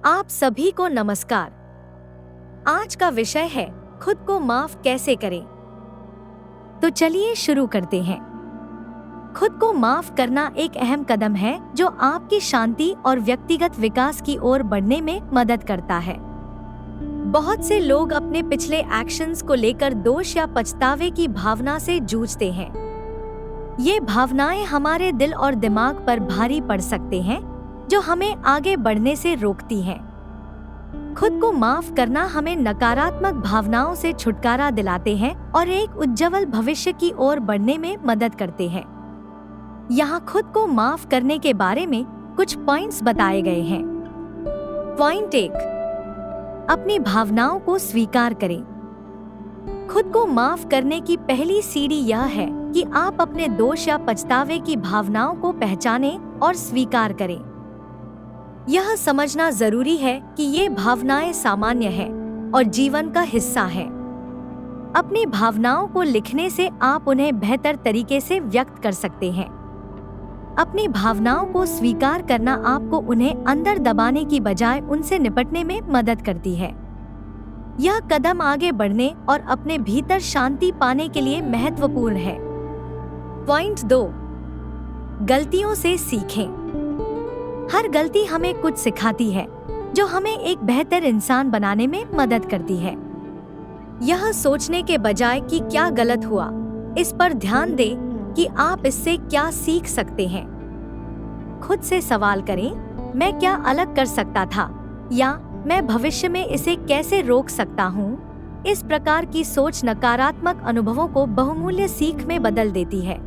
आप सभी को नमस्कार। आज का विषय है खुद को माफ कैसे करें। तो चलिए शुरू करते हैं। खुद को माफ करना एक अहम कदम है जो आपकी शांति और व्यक्तिगत विकास की ओर बढ़ने में मदद करता है। बहुत से लोग अपने पिछले एक्शंस को लेकर दोष या पछतावे की भावना से जूझते हैं। ये भावनाएं हमारे दिल और दिमाग पर भारी पड़ सकते हैं, जो हमें आगे बढ़ने से रोकती हैं। खुद को माफ करना हमें नकारात्मक भावनाओं से छुटकारा दिलाते हैं और एक उज्जवल भविष्य की ओर बढ़ने में मदद करते हैं। यहाँ खुद को माफ करने के बारे में कुछ पॉइंट्स बताए गए हैं। पॉइंट 1, अपनी भावनाओं को स्वीकार करें। खुद को माफ करने की पहली सीढ़ी यह है कि आप अपने दोष या पछतावे की भावनाओं को पहचानें और स्वीकार करें। यह समझना जरूरी है कि ये भावनाएं सामान्य हैं और जीवन का हिस्सा हैं। अपनी भावनाओं को लिखने से आप उन्हें बेहतर तरीके से व्यक्त कर सकते हैं। अपनी भावनाओं को स्वीकार करना आपको उन्हें अंदर दबाने की बजाय उनसे निपटने में मदद करती है। यह कदम आगे बढ़ने और अपने भीतर शांति पाने के लिए महत्वपूर्ण है। पॉइंट 2, गलतियों से सीखें। हर गलती हमें कुछ सिखाती है, जो हमें एक बेहतर इंसान बनाने में मदद करती है। यह सोचने के बजाय कि क्या गलत हुआ, इस पर ध्यान दें कि आप इससे क्या सीख सकते हैं। खुद से सवाल करें, मैं क्या अलग कर सकता था, या मैं भविष्य में इसे कैसे रोक सकता हूँ। इस प्रकार की सोच नकारात्मक अनुभवों को बहुमूल्य सीख में बदल देती है।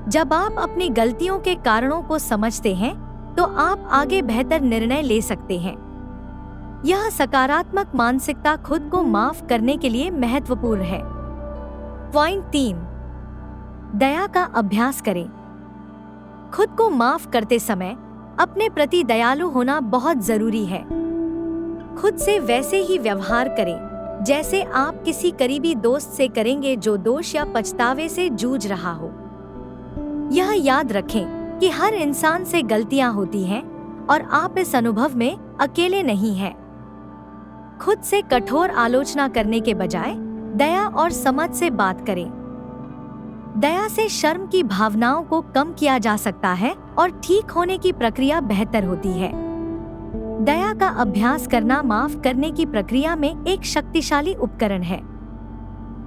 जब आप अपनी गलतियों के कारणों को समझते हैं, तो आप आगे बेहतर निर्णय ले सकते हैं। यह सकारात्मक मानसिकता खुद को माफ करने के लिए महत्वपूर्ण है। पॉइंट 3, दया का अभ्यास करें। खुद को माफ करते समय अपने प्रति दयालु होना बहुत जरूरी है। खुद से वैसे ही व्यवहार करें जैसे आप किसी करीबी दोस्त से करेंगे जो दोष या पछतावे से जूझ रहा हो। यह याद रखें कि हर इंसान से गलतियां होती हैं और आप इस अनुभव में अकेले नहीं हैं। खुद से कठोर आलोचना करने के बजाय दया और समझ से बात करें। दया से शर्म की भावनाओं को कम किया जा सकता है और ठीक होने की प्रक्रिया बेहतर होती है। दया का अभ्यास करना माफ करने की प्रक्रिया में एक शक्तिशाली उपकरण है।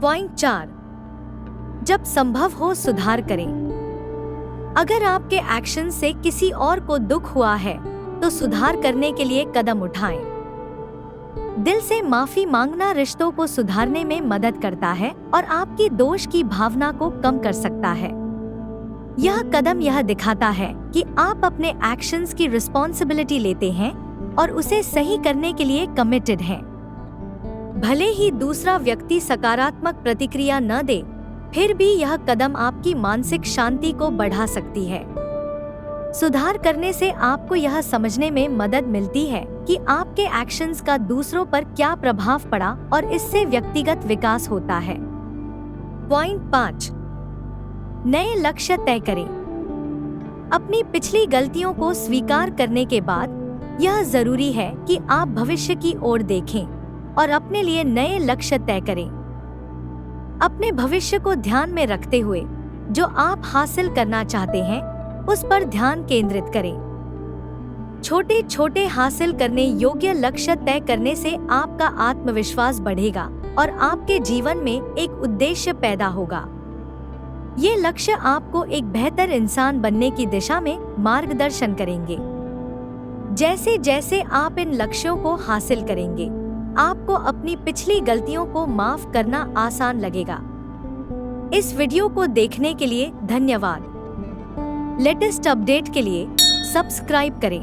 पॉइंट 4, जब संभव हो सुधार करें। अगर आपके एक्शन से किसी और को दुख हुआ है, तो सुधार करने के लिए कदम उठाएं। दिल से माफी मांगना रिश्तों को सुधारने में मदद करता है और आपकी दोष की भावना को कम कर सकता है। यह कदम यह दिखाता है कि आप अपने एक्शंस की रिस्पॉन्सिबिलिटी लेते हैं और उसे सही करने के लिए कमिटेड हैं। भले ही दूसरा व्यक्ति सकारात्मक प्रतिक्रिया न दे, फिर भी यह कदम आपकी मानसिक शांति को बढ़ा सकती है। सुधार करने से आपको यह समझने में मदद मिलती है कि आपके एक्शंस का दूसरों पर क्या प्रभाव पड़ा और इससे व्यक्तिगत विकास होता है। पॉइंट 5, नए लक्ष्य तय करें। अपनी पिछली गलतियों को स्वीकार करने के बाद यह जरूरी है कि आप भविष्य की ओर देखें और अपने लिए नए लक्ष्य तय करें। अपने भविष्य को ध्यान में रखते हुए जो आप हासिल करना चाहते हैं, उस पर ध्यान केंद्रित करें। छोटे छोटे हासिल करने योग्य लक्ष्य तय करने से आपका आत्मविश्वास बढ़ेगा और आपके जीवन में एक उद्देश्य पैदा होगा। ये लक्ष्य आपको एक बेहतर इंसान बनने की दिशा में मार्गदर्शन करेंगे। जैसे जैसे आप इन लक्ष्यों को हासिल करेंगे, आपको अपनी पिछली गलतियों को माफ करना आसान लगेगा। इस वीडियो को देखने के लिए धन्यवाद। लेटेस्ट अपडेट के लिए सब्सक्राइब करें।